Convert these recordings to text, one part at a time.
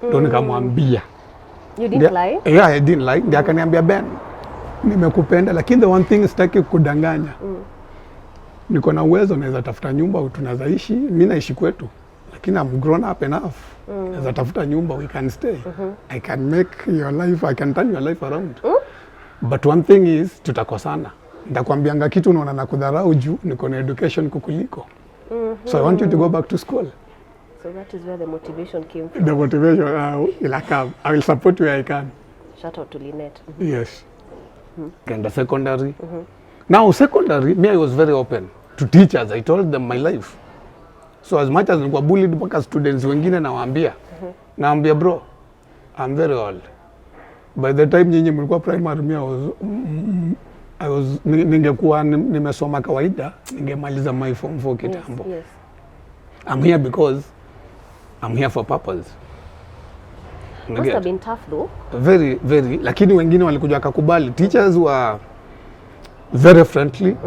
Ndio nikamwambia. You didn't lie? Yeah, I didn't lie. Ndio akaniambia Ben, nimekupenda lakini the one thing sitaki kudanganya. Niko na uwezo, naweza tafuta nyumba tunaweza ishi, mimi naishi kwetu. Lakini I'm grown up enough. Naweza tafuta nyumba, we can stay. I can make your life, I can turn your life around. But one thing is tutakosana. Nitakwambianga kitu unaona na kudharau juu niko na education kukuliko. So I want you to go back to school. So that is where the motivation came from. The motivation will come. I will support you where I can. Shout out to Lynette. Yes. And the secondary. Now secondary, me I was very open to teachers. I told them my life. So as much as nilikuwa bullied mpaka students wengine nawaambia bro, I'm very old. By the time nyinyi mlikuwa primary, me I was ningekuwa nimesoma kawaida, ningemaliza my form 4 kitambo. Yes. I'm here because I'm here for purpose. Must have been tough though. Very, very. Lakini wengine walikuja wakakubali. Teachers were very friendly.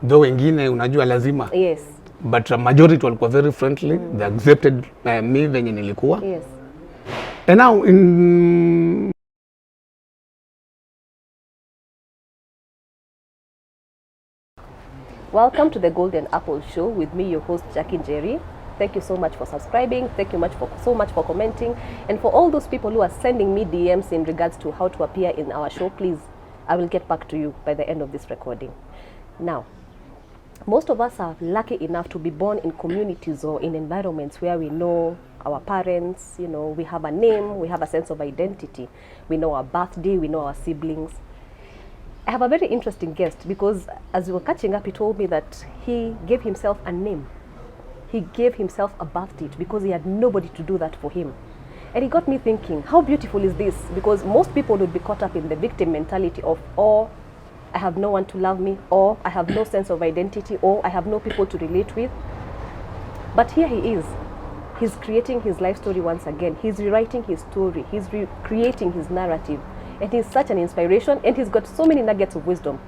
Though wengine unajua lazima. Yes. But majority walikuwa very friendly. They accepted me venye nilikuwa. Yes. And now in Welcome to the Golden Apple Show with me, your host Njeri. Thank you so much for subscribing. Thank you so much for commenting. And for all those people who are sending me DMs in regards to how to appear in our show, please, I will get back to you by the end of this recording. Now, most of us are lucky enough to be born in communities or in environments where we know our parents, you know, we have a name, we have a sense of identity. We know our birthday, we know our siblings. I have a very interesting guest because as we were catching up, he told me that he gave himself a name. He gave himself a birth date because he had nobody to do that for him. And it got me thinking, how beautiful is this? Because most people would be caught up in the victim mentality of, oh, I have no one to love me, or I have no sense of identity, or I have no people to relate with. But here he is. He's creating his life story once again. He's rewriting his story. He's creating his narrative. And he's such an inspiration, and he's got so many nuggets of wisdom.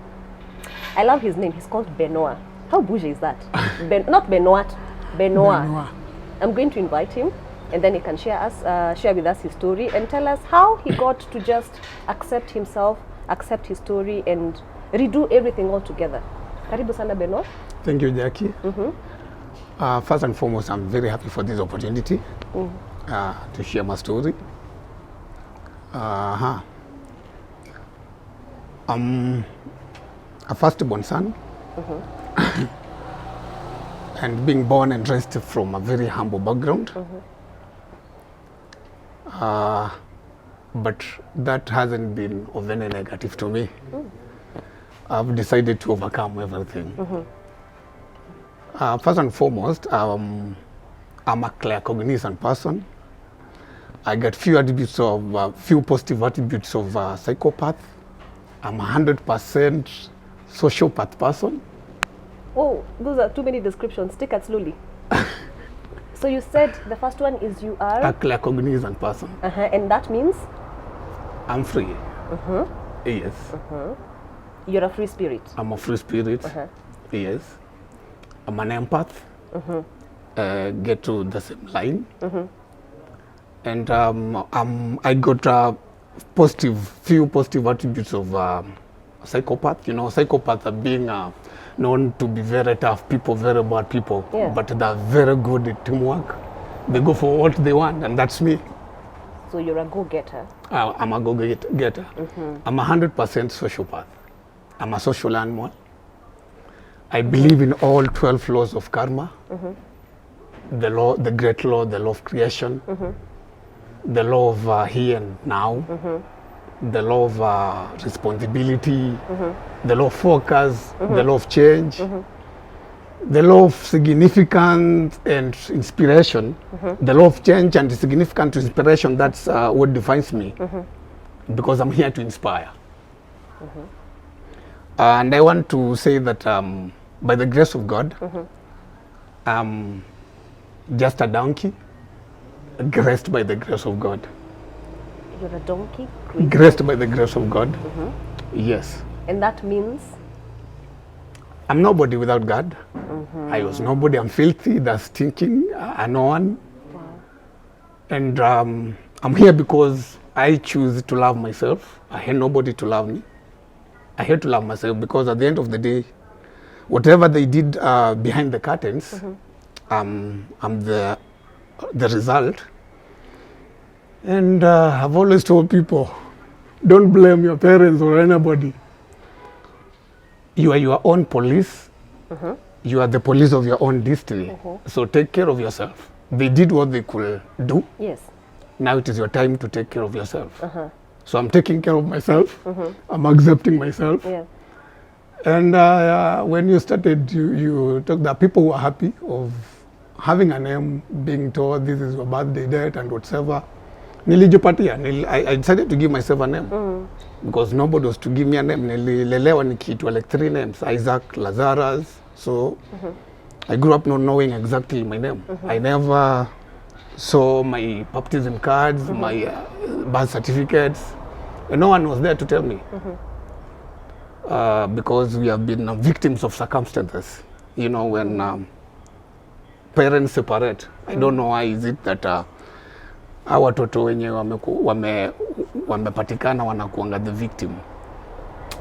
I love his name. He's called Benoit. How bougie is that? Not Benoit, Benoit. I'm going to invite him, and then he can share with us his story and tell us how he got to just accept himself, accept his story, and redo everything all together. Karibu sana Benoit. Thank you, Jackie. First and foremost, I'm very happy for this opportunity to share my story. I'm a firstborn son, and being born and raised from a very humble background. But that hasn't been of any negative to me. I've decided to overcome everything. First and foremost, I'm a clear cognizant person. I get few positive attributes of psychopath. I'm a 100% sociopath person. Oh, those are too many descriptions. Take it slowly. So you said the first one is you are? A clear cognizant person. And that means? I'm free. Yes. You're a free spirit? I'm a free spirit. Yes. I'm an empath. Get to the same line. And I got few positive attributes of psychopath. You know, psychopaths are being known to be very tough people, very bad people, but they're very good at teamwork. They go for what they want, and that's me. So you're a go-getter? I'm a go-getter. I'm a 100% sociopath. I'm a social animal. I believe in all 12 laws of karma. The great law, the law of creation. The law of here and now, the law of responsibility, the law of focus, the law of change, the law of significance and inspiration, the law of change and significant inspiration. That's what defines me, because I'm here to inspire. And I want to say that by the grace of God, I'm just a donkey. Graced by the grace of God. You're a donkey? Graced by the grace of God. Yes. And that means? I'm nobody without God. I was nobody. I'm filthy. That's stinking. No one. And I'm here because I choose to love myself. I had nobody to love me. I had to love myself because at the end of the day, whatever they did behind the curtains, I'm the result. And I've always told people, don't blame your parents or anybody. You are your own police. You are the police of your own destiny. So take care of yourself. They did what they could do. Yes. Now it is your time to take care of yourself. So I'm taking care of myself. I'm accepting myself. Yeah. And when you started, you talked that people were happy of having a name, being told this is your birthday date and whatever. Nilijipatia. I decided to give myself a name because nobody was to give me a name. Nililelewa nikiitwa like 3 names, Isaac, Lazarus. So I grew up not knowing exactly my name. I never saw my baptism cards, my birth certificates, and no one was there to tell me. Because we have been victims of circumstances. You know, when parents separate, I don't know why is it that hawa watoto wenye wamepatikana wanakuanga the victim.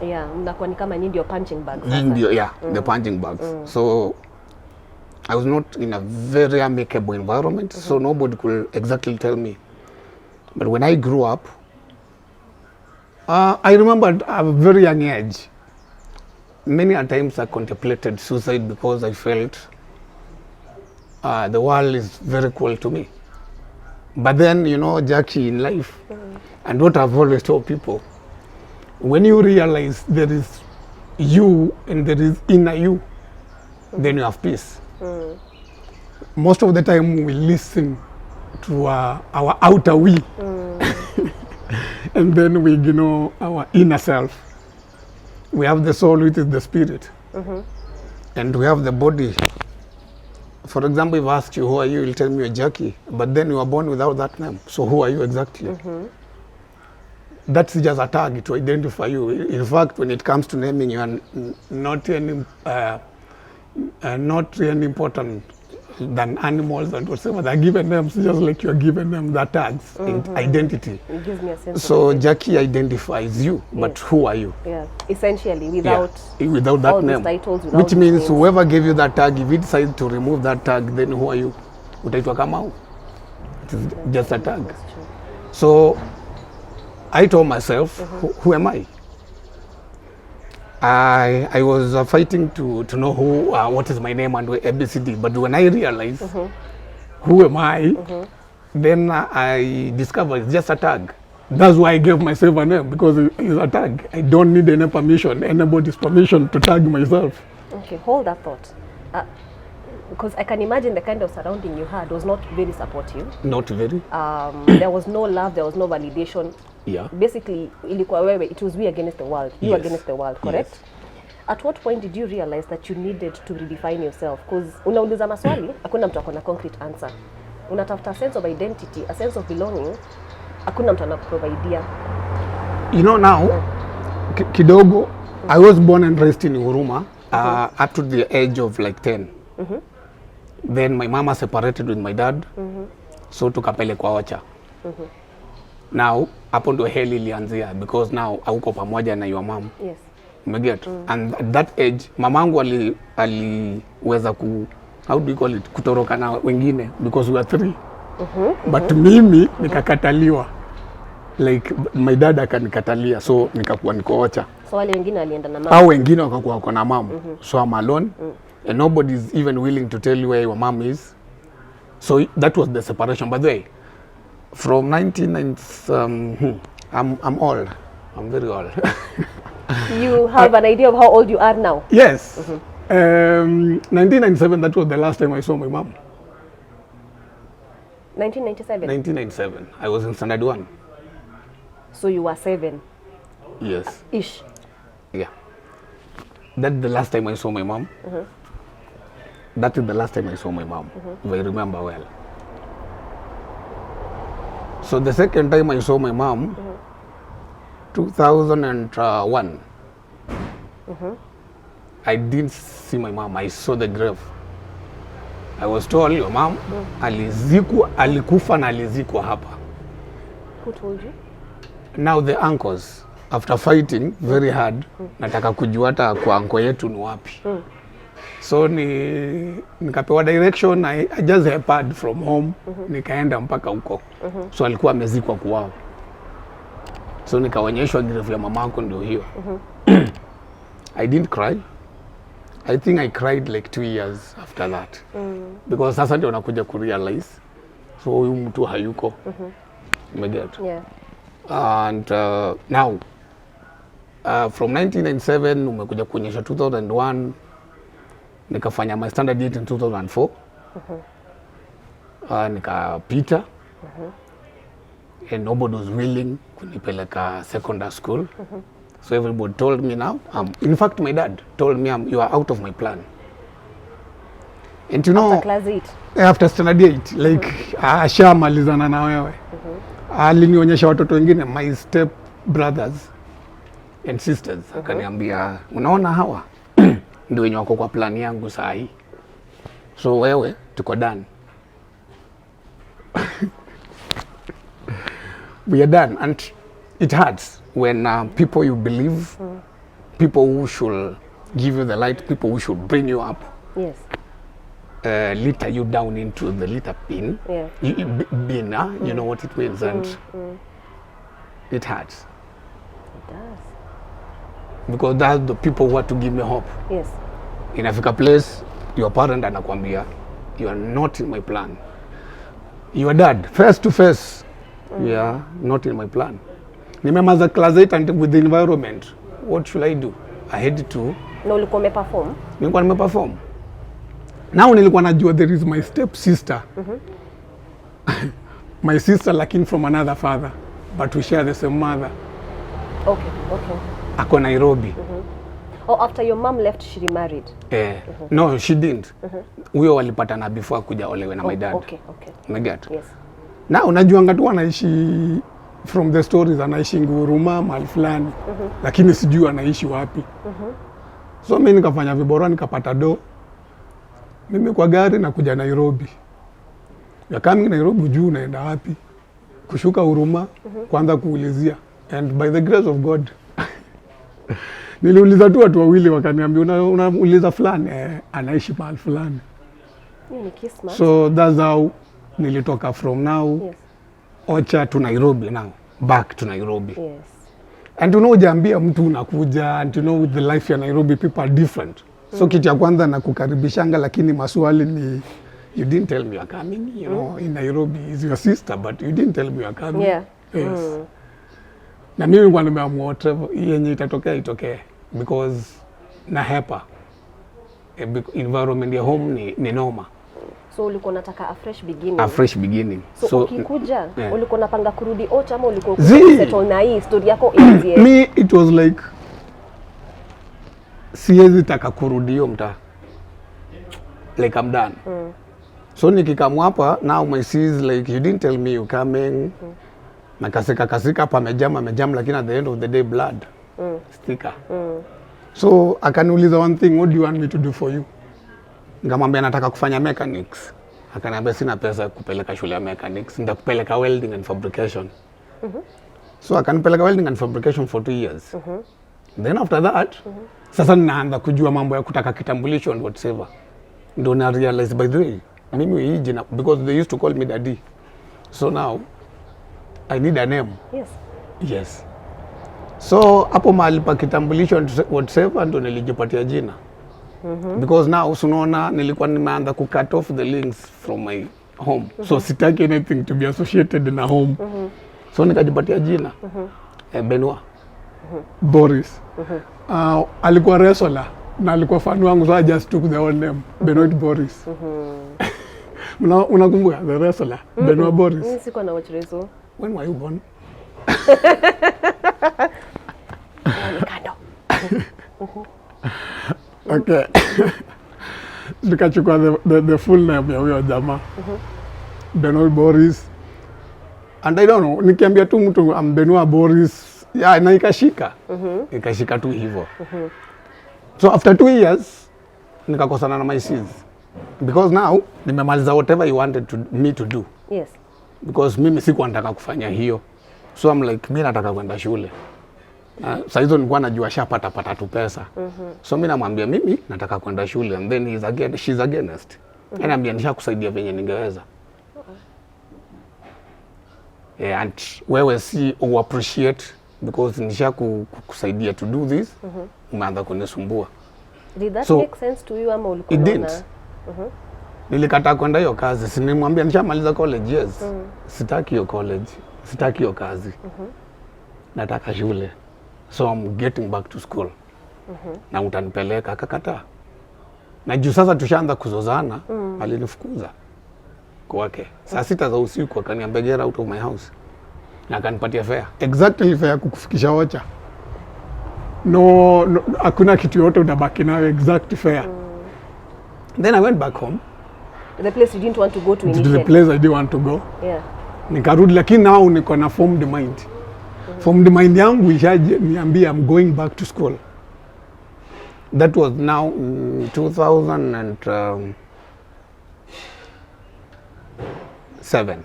Yeah, mnakuwa ni kama nyinyi ndio punching bags. Yeah, the punching bags. So I was not in a very amicable environment, so nobody could exactly tell me. But when I grew up, I remember at a very young age, many a times I contemplated suicide because I felt the world is very cruel to me. But then, you know, Jackie, in life, and what I've always told people, when you realize there is you and there is inner you, then you have peace. Most of the time we listen to our outer we, and then we ignore our inner self. We have the soul, which is the spirit, and we have the body. For example, if I ask you, who are you? You'll tell me you're Jackie, but then you were born without that name. So who are you exactly? That's just a tag to identify you. In fact, when it comes to naming, you are not really important than animals and whatever. They're given names just like you're given them the tags, identity. It gives me a sense So of Jackie identifies you, but who are you? Yeah, essentially, without without that all name. these titles, without Which means names. whoever gave you that tag, if you decide to remove that tag, then who are you? Utaitwa Kamau. It is just a tag. That's true. So I told myself, who am I? I was fighting to know who, what is my name and ABCD. But when I realized who am I, then I discovered it's just a tag. That's why I gave myself a name, because it's a tag. I don't need any permission, anybody's permission to tag myself. Okay, hold that thought. Because I can imagine the kind of surrounding you had was not very supportive. Not very. There was no love, there was no validation. Yeah. Basically, ilikuwa wewe, it was we against the world. You Yes. against the world, correct? Yes. At what point did you realize that you needed to redefine yourself? Because unauliza maswali, hakuna mtu akona concrete answer. Unatafuta a sense of identity, a sense of belonging, hakuna mtu anakuprovidea. You know now, kidogo, I was born and raised in Huruma up to the age of like 10. Then my mama separated with my dad, so tukapelekwa Ocha. Now, hapo ndo heli ilianzia, because now hauko pamoja na your mom. Yes. Umeget? And at that age, mamangu aliweza how do you call it, kutoroka na wengine, because we were 3. But mimi nikakataliwa. Like my dad akanikatalia, so nikakuwa niko Ocha. So wale wengine walienda na mama. Hao wengine wakakuwa wako na mom. So I'm alone. And nobody is even willing to tell you where your mom is. So that was the separation. By the way, from 1990, I'm old. I'm very old. You have an idea of how old you are now? Yes. 1997, that was the last time I saw my mom. 1997? 1997. I was in standard 1. So you were 7? Yes. Ish. Yeah. That's the last time I saw my mom. That is the last time I saw my mom, if I remember well. So the second time I saw my mom, 2001, I didn't see my mom. I saw the grave. I was told your mom alikufa na alizikwa hapa. Who told you? Now the uncles, after fighting very hard, nataka kujua hata kwa uncle yetu ni wapi. So nikapewa direction, I just heard from home, nikaenda mpaka huko. So alikuwa amezikwa kwao. So nikaonyeshwa grave ya mamako ndio hiyo. I didn't cry. I think I cried like 2 years after that. Because sasa ndio nakuja kurealize. So huyu mtu hayuko. Umeget? Yeah. And now, from 1997, umekuja kuonyesha 2001, nikafanya my standard 8 in 2004. Nikapita. And nobody was willing kunipeleka secondary school. So everybody told me now, in fact my dad told me you are out of my plan. And you know, After class 8? After standard 8, like ashamalizana na wewe. Alinionyesha watoto wengine, my step brothers and sisters. Akaniambia, unaona hawa ndio wenye wako kwa plan yangu saa hii. So wewe tuko done. We are done, and it hurts when people you believe, people who should give you the light, people who should bring you up, Yes. litter you down into the litter bin. Yeah. Bin, you know what it means, and it hurts. It does. Because that's the people who are to give me hope. Yes. Inafika place, your parent anakuambia, you are not in my plan. Your dad, face to face, you are not in my plan. Nimemaza class 8 and with the environment, what should I do? I had to. Na ulikuwa umeperform? Nilikuwa nimeperform. Now nilikuwa najua there is my step sister. My sister lakini from another father, but we share the same mother. Okay. Ako Nairobi. Oh, after your mom left, she remarried? No, she didn't. Huyo walipatana before kuja olewe na my dad. Okay. Umeget? Yes. Na unajuanga tu anaishi from the stories, anaishi Nguruma mahali fulani, lakini sijui anaishi wapi. So mimi nikafanya vibora, nikapata do. Mimi kwa gari na kuja Nairobi. Ya coming Nairobi juu unaenda wapi? Kushuka Huruma, kwanza kuulizia. And by the grace of God, niliuliza tu watu wawili wakaniambia unauliza fulani, anaishi mahali fulani. Hiyo ni kismat. So that's how nilitoka from now. Yes. Ocha to Nairobi now. Back to Nairobi. Yes. And you know, ujambia mtu unakuja, and you know with the life ya Nairobi people are different. So kitu ya kwanza nakukaribishanga, lakini maswali ni, you didn't tell me you are coming, you know, in Nairobi is your sister, but you didn't tell me you are coming. Yeah. Yes. Na mimi kwa nimeamua whatever yenye itatokea itokee, because na hepa environment ya home ni noma. So ulikuwa unataka a fresh beginning? A fresh beginning. So ukikuja, ulikuwa unapanga kurudi Ocha ama ulikuwa settle na hii story yako easy? Me, it was like, siwezi taka kurudi hiyo mtaa. Like I'm done. So nikikamu hapa, now my sis like, you didn't tell me you coming. Nakasika hapa amejam, lakini at the end of the day blood. Sticker. So akaniuliza one thing, what do you want me to do for you? Nikamwambia nataka kufanya mechanics. Akaniambia sina pesa ya kupeleka shule ya mechanics, nitakupeleka welding and fabrication. So akanipeleka welding and fabrication for 2 years. Then after that, sasa ninaanza kujua mambo ya kutaka kitambulisho and whatever. Ndio na realize by the way, mimi hii jina, because they used to call me daddy. So now I need a name. Yes. So hapo mahali pa kitambulisho and whatever ndio nilijipatia jina. Because now unaona nilikuwa nimeanza ku cut off the links from my home. So sitaki anything to be associated na home. So nikajipatia jina. Benoit. Boris. Alikuwa wrestler na alikuwa fan wangu, so I just took the whole name, Benoit Boris. Unakumbuka the wrestler, Benoit Boris? Mimi siko na watch wrestle. When were you born? Kando. Okay. Nikachukua the full name ya huyo jamaa. Benoit Boris. And I don't know, nikiambia tu mtu Benoit Boris, na ikashika. Ikashika tu hivyo. So after 2 years, nikakosana na my sis. because now nimemaliza whatever you wanted me to do. Yes. Because mimi sikuwa nataka kufanya hiyo. So I'm like, mimi nataka kwenda shule. Sasa hizo nilikuwa najua pata tu pesa. So mimi namwambia mimi nataka kwenda shule, and then she's against. Ananiambia nishakusaidia venye ningeweza. Yeah, and wewe si appreciate because nishakusaidia to do this. Umeanza kunisumbua. Did that make sense to you ama ulikuwa unaona? It didn't. Nilikataa kwenda hiyo kazi. Sinimwambia nishamaliza college, yes. Sitaki hiyo college. Sitaki hiyo kazi. Nataka shule. So I'm getting back to school. Na utanipeleka, akakataa. Na juu sasa tushaanza kuzozana, alinifukuza kwake. Saa 6 za usiku akaniambia get out of my house. Na akanipatia fare. Exactly fare kukufikisha Ocha. No, hakuna kitu yote unabaki nayo, exact fare. Then I went back home. The place you didn't want to go to initially. The place I didn't want to go. Yeah. Nikarudi, lakini now niko na formed mind. Formed mind yangu niambia I'm going back to school. That was now 2007.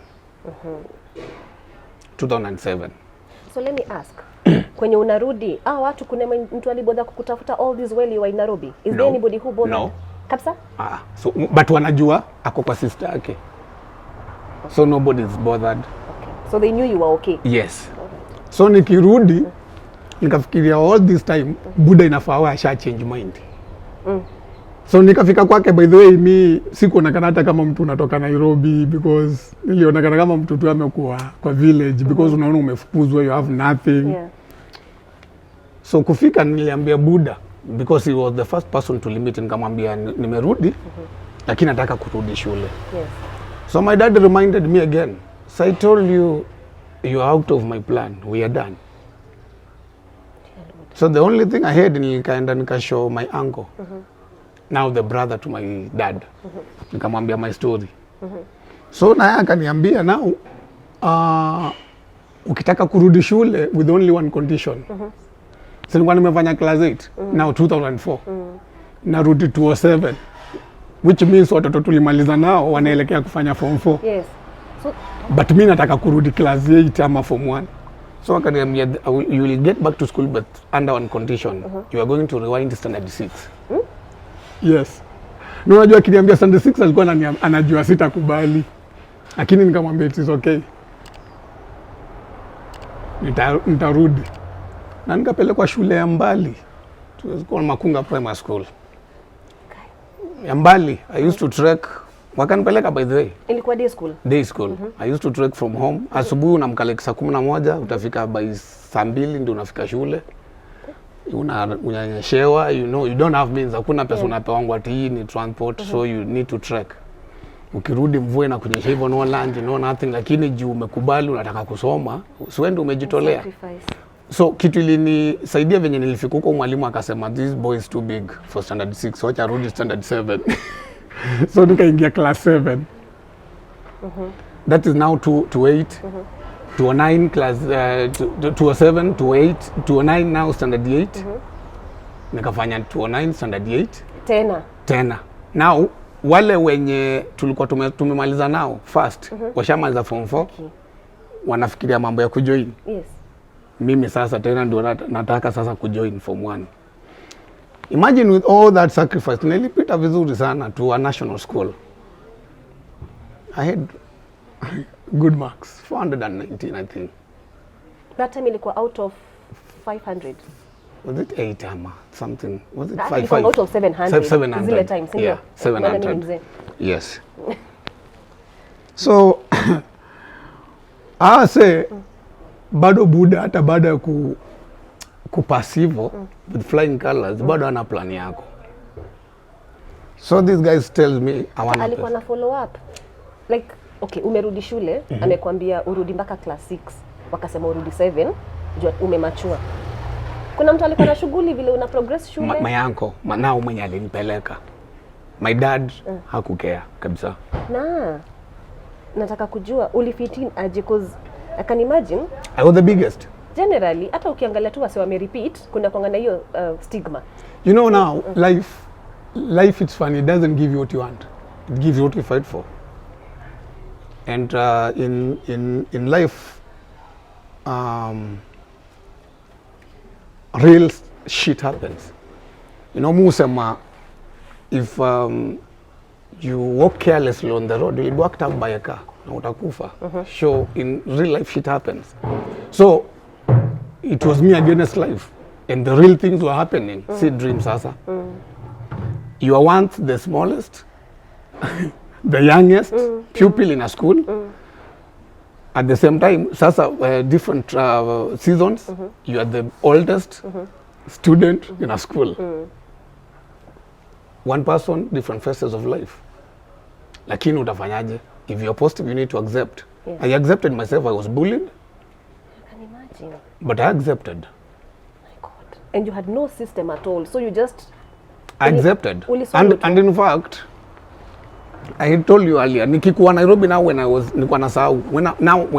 So let me ask. Kwenye unarudi, watu kuna mtu alibodha kukutafuta all this while you were in Nairobi? Is there anybody who bothered? No. Kabisa? So but wanajua ako kwa sister yake. So nobody is bothered. Okay. So they knew you were okay? Yes. So nikirudi, nikafikiria all this time, Buddha inafaa asha change mind. So nikafika kwake, by the way, mi sikuonekana hata kama mtu unatoka Nairobi, because nilionekana kama mtu tu amekuwa kwa village, because unaona umefukuzwa, you have nothing. Yeah. So kufika niliambia Buddha, because he was the first person to limit, nikamwambia nimerudi, lakini nataka kurudi shule. Yes. So my dad reminded me again. So I told you, you are out of my plan. We are done. So the only thing I had, nikaenda nikashow my uncle. Now the brother to my dad. Nikamwambia my story. So naye akaniambia now, ukitaka kurudi shule with only one condition. So nilikuwa nimefanya class 8, now 2004. Narudi 2007. Which means watoto tulimaliza nao wanaelekea kufanya form 4. Yes. So, but mimi nataka kurudi class 8 ama form 1. So akaniambia you will get back to school but under one condition. You are going to rewind standard 6. Yes. Na unajua akiniambia standard 6 alikuwa anajua sitakubali. Lakini nikamwambia it is okay. Nitarudi. Na nikapelekwa shule ya mbali. Tulikuwa Makunga Primary School. Ya mbali, I used to trek. Wakanipeleka by the way. Ilikuwa day school? Day school. I used to trek from home. Asubuhi unamkaleka saa 11, utafika by saa 2 ndio unafika shule. Unanyeshewa, you know, you don't have means. Hakuna pesa unapewa ati hii ni transport, so you need to trek. Ukirudi mvua na kunyesha hivyo, no lunch, no nothing, lakini juu umekubali unataka kusoma, usiende umejitolea. So kitu ilinisaidia venye nilifika huko, mwalimu akasema this boy is too big for standard 6, so acha rudi standard 7. So nikaingia class 7. That is now to 8, to 9 class, to 7, to 8, to 9 now standard 8. Nikafanya to 9 standard 8. Tena. Now wale wenye tulikuwa tumemaliza nao first, washamaliza form 4. Wanafikiria mambo ya kujoin. Yes. Mimi sasa tena ndio nataka sasa kujoin form 1. Imagine with all that sacrifice, nilipita vizuri sana to a national school. I had good marks, 419 I think. That time ilikuwa out of 500. Was it 8 ama something? Was it 5? Out of 700. 700. Zile times, yeah, 700. Yes. So I say bado Buddha hata baada ya kupasivo with flying colors, bado ana plan yako. So this guy tells me I want to. Alikuwa na follow up. Like, okay, umerudi shule, amekwambia urudi mpaka class 6, wakasema urudi 7, jua umemachua. Kuna mtu alikuwa na shughuli vile una progress shule? My uncle, nao mwenye alinipeleka. My dad hakukea kabisa. Nataka kujua ulifitin aje, cause I can imagine I was the biggest. Generally, hata ukiangalia tu wase wame repeat, kuna kwangana hiyo stigma. You know now, life it's funny, it doesn't give you what you want. It gives you what you fight for. And in life, real shit happens. You know, Musema, if you walk carelessly on the road, you'll be walked up by a car. So in real life, shit happens. So it was me against life, and the real things were happening. See dreams, Sasa. You are once the smallest, the youngest pupil in a school. At the same time, Sasa, different seasons, you are the oldest student in a school. One person, different phases of life. Lakini utafanyaje? If you're positive, you need to accept. Yes. I accepted myself. I was bullied. I can imagine. But I accepted. My God. And you had no system at all. So you just... I accepted. And in fact, I had told you earlier, nikikuwa Nairobi now when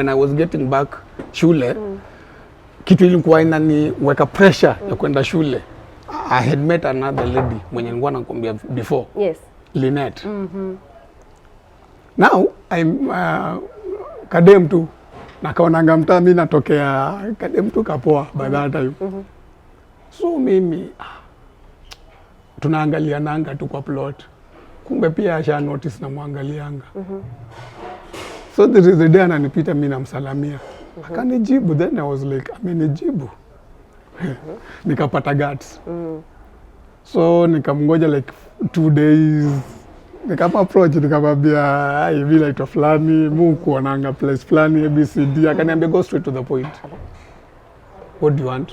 I was getting back shule, kitu ilikuwa inaniweka pressure ya kwenda shule. I had met another lady mwenye nilikuwa nakwambia before. Yes. Lynette. Now I'm kadem tu nakaonanga mtaa mimi natokea kadem tu kapoa by that time. So mimi tunaangalia nanga tu kwa plot. Kumbe pia asha notice na muangalianga. So there is a day ananipita mimi namsalamia. Akanijibu, then I was like amenijibu. Nikapata guts. So nikamngoja like 2 days. Nikama approach nikamwambia hivi like fulani Mungu kuonanga place fulani ABCD. Akaniambia go straight to the point. What do you want?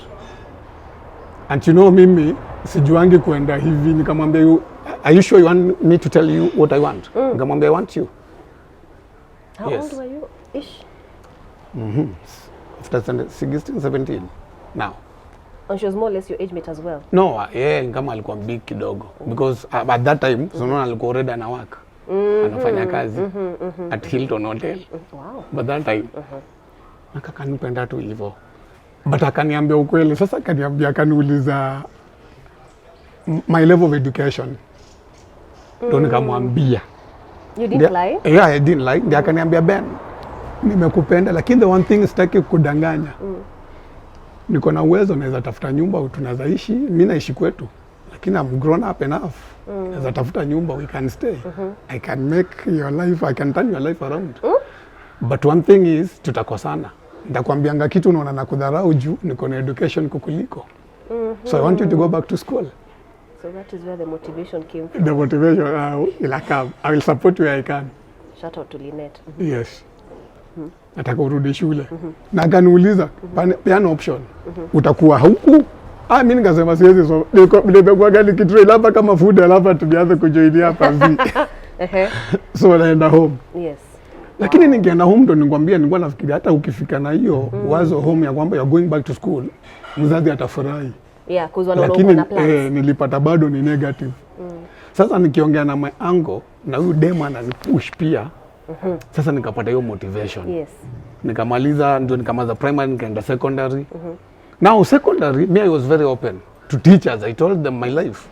And you know mimi sijuangi kuenda hivi. Nikamwambia are you sure you want me to tell you what I want? Nikamwambia I want you. How old were you ish? After 16, 17 now. And she was more or less your age mate as well? No, kama alikuwa big kidogo. Because at that time, unaona alikuwa already anawaka. Anafanya kazi at Hilton Hotel. Wow. But that time, akakanipenda tu hivyo. But akaniambia ukweli, sasa akaniuliza my level of education. Ndio nikamwambia. You didn't lie? Yeah, I didn't lie. Ndio akaniambia Ben, nimekupenda lakini the one thing sitaki kudanganya. Niko na uwezo naweza tafuta nyumba tunaweza ishi, mimi naishi kwetu. Lakini I'm grown up enough. Naweza tafuta nyumba, we can stay. I can make your life, I can turn your life around. But one thing is tutakosana. Nitakwambianga kitu unaona nakudharau juu niko na education kukuliko. So I want you to go back to school. So that is where the motivation came from. The motivation will come. I will support you where I can. Shout out to Lynette. Yes. Nataka urudi shule. Na akaniuliza peana option. Utakuwa huku? Mimi nikasema siwezi, so nimekuwa gani kitrail hapa kama food alafu tumeanza kujoin hapa hivi. So naenda home. Yes. Lakini ningeenda home ndo nikwambia nilikuwa nafikiria hata ukifika na hiyo wazo home ya kwamba you are going back to school, mzazi atafurahi. Yeah, cause wanaona na plans. Nilipata bado ni negative. Sasa nikiongea na my uncle na huyu demo ananipush pia. Sasa nikapata hiyo motivation. Yes. Nikamaliza ndio nikamaza primary nikaenda secondary. Now secondary me I was very open to teachers. I told them my life.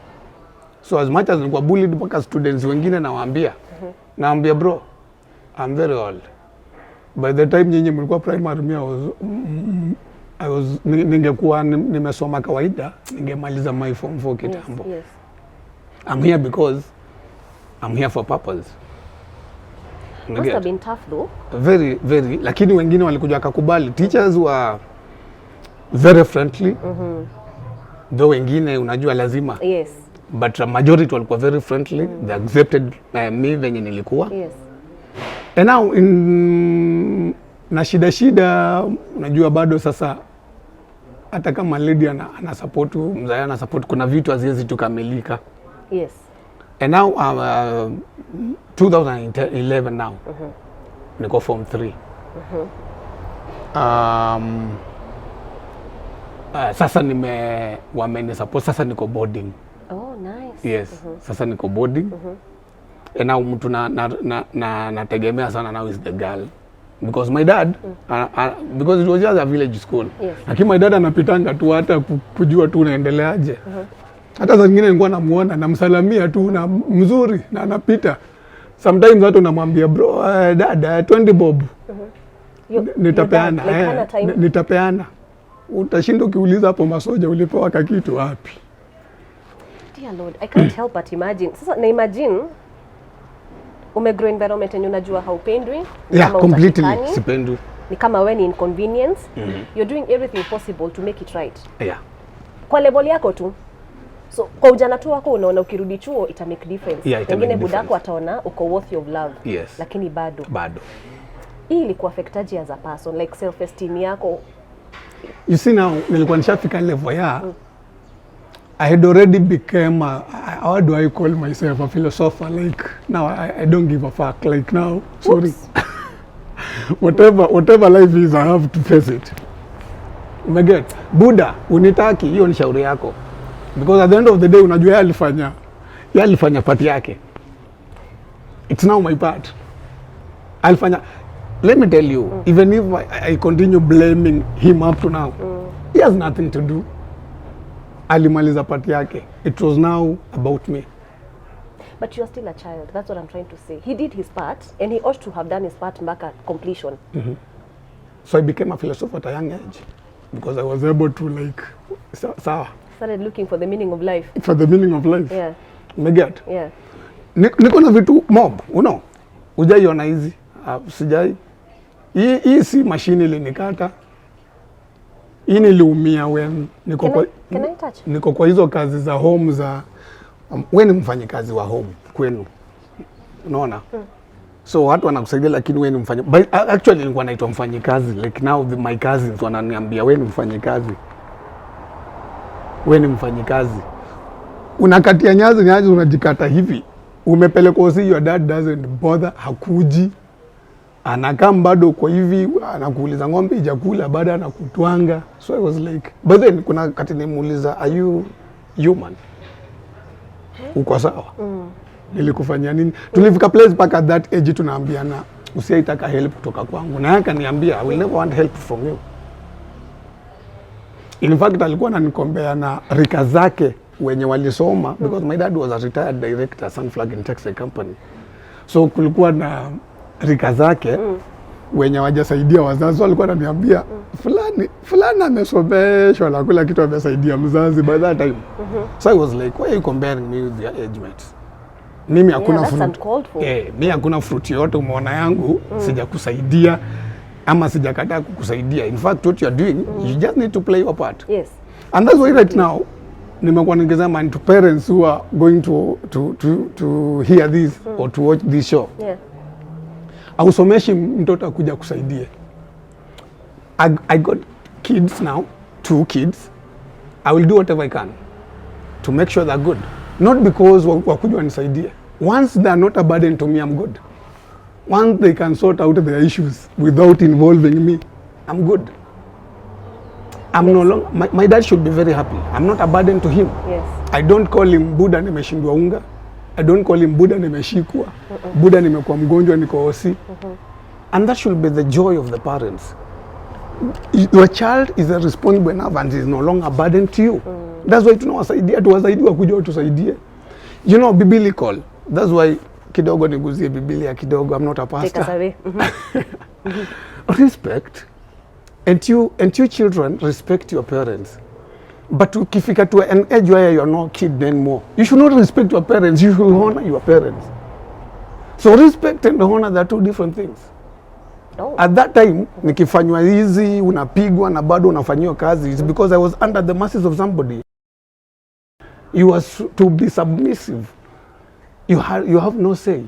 So as much as nilikuwa bullied mpaka students wengine naambia bro, I'm very old. By the time nyinyi mlikuwa primary me I was ningekuwa nimesoma kawaida ningemaliza my form 4 kitambo. Yes. I'm here because I'm here for purpose. Must have been tough though. Very, very. Lakini wengine walikuja wakakubali. Teachers were very friendly. Though wengine unajua lazima. Yes. But majority walikuwa very friendly. They accepted me venye nilikuwa. Yes. And now na shida unajua bado sasa hata kama lady ana support, mzee ana support, kuna vitu haziwezi tukamilika. Yes. And now 2011 now. Niko form 3. Sasa wameni support, sasa niko boarding. Oh, nice. Yes. Sasa niko boarding. And now mtu nategemea sana now is the girl. Because my dad, because it was just a village school. Yes. Lakini my dad anapitanga tu hata kujua tu unaendeleaje. Hata saa nyingine nilikuwa namuona namsalamia tu na mzuri na anapita. Sometimes hata unamwambia bro, dada 20 bob. Nitapeana. Nitapeana. Utashinda ukiuliza hapo masoja ulipewa kakitu wapi? Dear Lord, I can't help but imagine. Sasa na imagine umegrow environment yenye unajua haupendwi. Yeah, completely sipendwi. Ni kama when inconvenience, you're doing everything possible to make it right. Yeah. Kwa level yako tu. So kwa ujana tu wako unaona ukirudi chuo ita make difference. Yeah, wengine budako ataona uko worthy of love. Yes. Lakini bado. Hii ilikuwa affectaje as a person, like self esteem yako? You see now, nilikuwa nishafika level ya I had already become how do I call myself, a philosopher. Like now I don't give a fuck. Like now, sorry. whatever life is, I have to face it. Umeget? Buddha, unitaki, hiyo ni shauri yako. Because at the end of the day, unajua yeye alifanya part yake. It's now my part. Alifanya. Let me tell you, even if I continue blaming him up to now, he has nothing to do. Alimaliza part yake. It was now about me. But you are still a child. That's what I'm trying to say. He did his part, and he ought to have done his part back at completion. So I became a philosopher at a young age because I was able to like, started looking for the meaning of life. For the meaning of life. Yeah. Umeget? Yeah. Niko na vitu mob, hujaiona hizi. Sijai. Hii si mashini ilinikata. Hii niliumia when niko kwa hizo kazi za home za wewe ni mfanyikazi wa home kwenu. Unaona? So watu wanakusaidia lakini wewe ni mfanyikazi. Actually nilikuwa naitwa mfanyikazi. Like now my cousins wananiambia wewe ni mfanyikazi. Wewe ni mfanyikazi. Unakatia nyazi unajikata hivi. Umepeleka hosi, your dad doesn't bother, hakuji. Anakaa bado kwa hivi, anakuuliza ng'ombe ijakula, baada anakutwanga. So I was like, but then kuna kati nimuuliza, are you human? Uko sawa? Nilikufanyia nini? Tulifika place back at that age tunaambiana usiaitaka help kutoka kwangu. Na yeye akaniambia, I will never want help from you. In fact alikuwa ananikombea na rika zake wenye walisoma because my dad was a retired director Sunflag and Textile Company. So kulikuwa na rika zake wenye wajasaidia wazazi, walikuwa wananiambia fulani amesomeshwa na kila kitu amesaidia mzazi by that time. So I was like, why are you comparing me with your age mates? Mimi hakuna fruit. Mimi hakuna fruit yote umeona yangu sijakusaidia ama sijakataa kukusaidia. In fact what you are doing, you just need to play your part. Yes. And that's why right now nimekuwa ningesema to parents who are going to hear this or to watch this show. Yeah. Ausomeshi mtoto akuja kusaidie. I got kids now, 2 kids. I will do whatever I can to make sure they're good. Not because wakuja wanisaidie. Once they are not a burden to me, I'm good. Once they can sort out their issues without involving me, I'm good. I'm no longer, my dad should be very happy. I'm not a burden to him. Yes. I don't call him Buddha nimeshindwa unga. I don't call him Buddha nimeshikwa. Buddha nimekuwa mgonjwa niko hosi. And that should be the joy of the parents. Your child is responsible enough and is no longer a burden to you. That's why tunawasaidia, tuwasaidia kuja tusaidie. You know, biblical. That's why kidogo niguzie Biblia kidogo. I'm not a pastor. Take us away. Respect. And you children respect your parents. But ukifika to an age where you're not kid anymore, you should not respect your parents, you should honor your parents. So respect and honor, they're 2 different things. Oh. At that time, nikifanywa hizi, unapigwa na bado unafanyiwa kazi, it's because I was under the mercies of somebody. You was to be submissive. You have no say.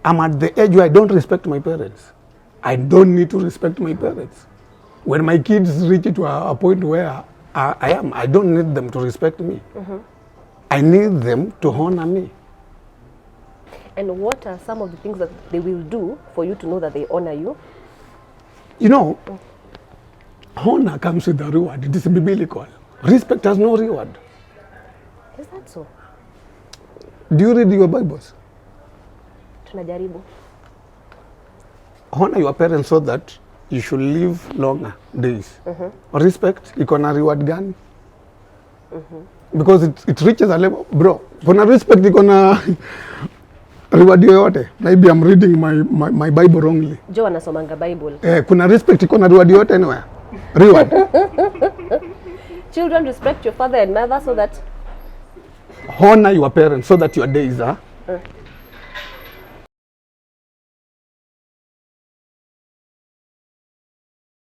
I'm at the age where I don't respect my parents. I don't need to respect my parents. When my kids reach to a point where I don't need them to respect me. I need them to honor me. And what are some of the things that they will do for you to know that they honor you? You know, honor comes with a reward. It is biblical. Respect has no reward. Is that so? Do you read your Bibles? Tunajaribu. Honor your parents so that you should live longer days. Respect, iko na reward gani? Because it reaches a level, bro. Kuna respect iko na Reward yoyote. Maybe I'm reading my Bible wrongly. Joe anasomanga Bible. Kuna respect iko na reward yoyote anywhere. Reward. Children, respect your father and mother so that honor your parents so that your days are